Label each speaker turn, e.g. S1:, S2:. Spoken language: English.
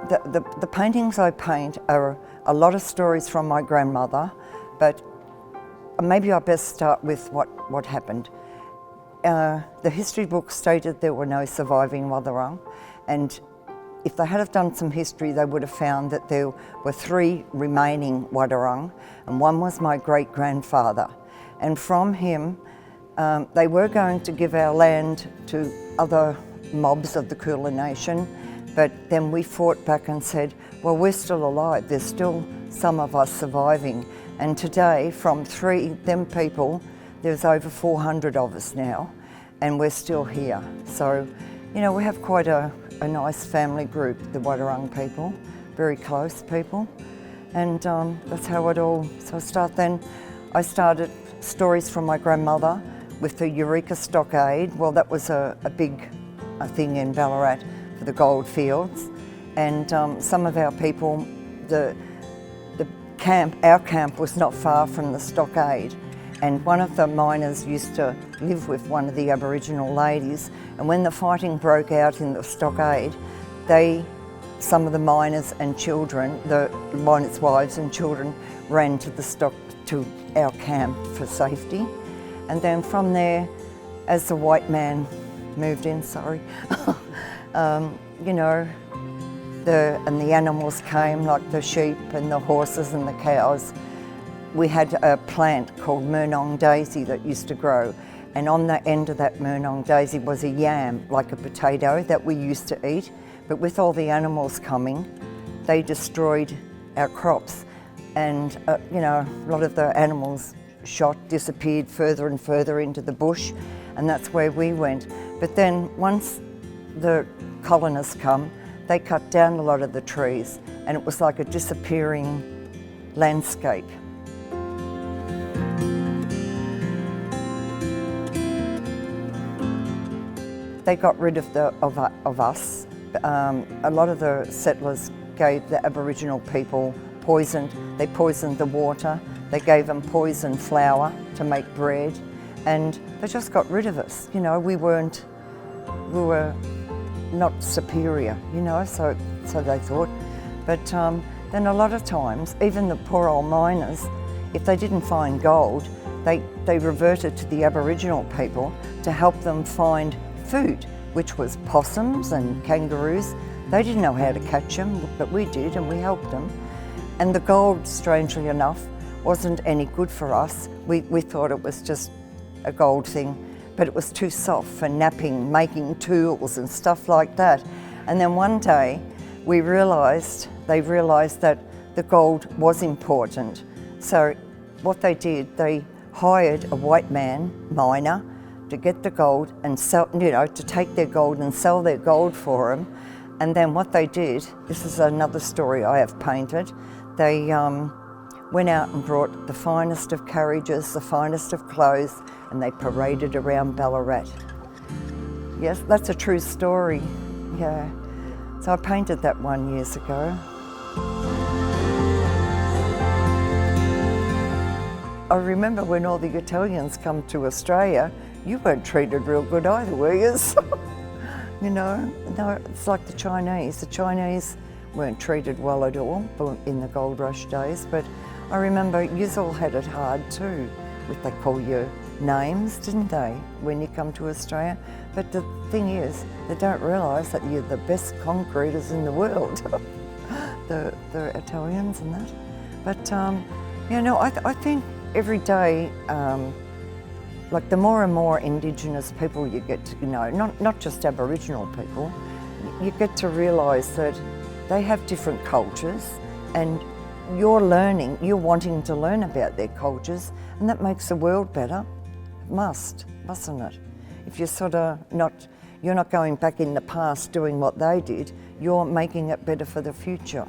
S1: The paintings I paint are a lot of stories from my grandmother, but maybe I best start with what happened. The history book stated there were no surviving Wadawurrung, and if they had have done some history, they would have found that there were 3 remaining Wadawurrung, and one was my great-grandfather. And from him, they were going to give our land to other mobs of the Kulin Nation, but then we fought back and said, well, we're still alive, there's still some of us surviving. And today, from them people, there's over 400 of us now, and we're still here. So, you know, we have quite a nice family group, the Wadawurrung people, very close people. And that's how it all, so I started stories from my grandmother with the Eureka Stockade. Well, that was a big thing in Ballarat for the gold fields. And some of our people, our camp was not far from the stockade. And one of the miners used to live with one of the Aboriginal ladies. And when the fighting broke out in the stockade, some of the miners and children, the miners' wives and children, ran to our camp for safety. And then from there, as the white man moved in, you know, and the animals came, like the sheep and the horses and the cows. We had a plant called Murnong daisy that used to grow, and on the end of that Murnong daisy was a yam, like a potato, that we used to eat. But with all the animals coming, they destroyed our crops, and you know, a lot of the animals disappeared further and further into the bush, and that's where we went. But then once the colonists come, they cut down a lot of the trees, and it was like a disappearing landscape. They got rid of us. A lot of the settlers gave the Aboriginal people they poisoned the water, they gave them poisoned flour to make bread, and they just got rid of us. You know, we were not superior, you know, so they thought. But then a lot of times, even the poor old miners, if they didn't find gold, they reverted to the Aboriginal people to help them find food, which was possums and kangaroos. They didn't know how to catch them, but we did, and we helped them. And the gold, strangely enough, wasn't any good for us. We thought it was just a gold thing, but it was too soft for napping, making tools and stuff like that. And then one day, they realised that the gold was important. So what they did, they hired a white man, miner, to get the gold and sell, you know, to take their gold and sell their gold for them. And then what they did, this is another story I have painted, they went out and brought the finest of carriages, the finest of clothes, and they paraded around Ballarat. Yes, that's a true story, yeah. So I painted that 1 year ago. I remember when all the Italians come to Australia, you weren't treated real good either, were you? You know, no, it's like the Chinese. The Chinese weren't treated well at all in the gold rush days, but I remember you all had it hard too. They call you names, didn't they, when you come to Australia? But the thing is, they don't realise that you're the best concreters in the world, the Italians and that. But, you know, I think every day, like the more and more Indigenous people you get to know, not just Aboriginal people, you get to realise that they have different cultures, and you're wanting to learn about their cultures, and that makes the world better. It mustn't it? If you're you're not going back in the past doing what they did, you're making it better for the future.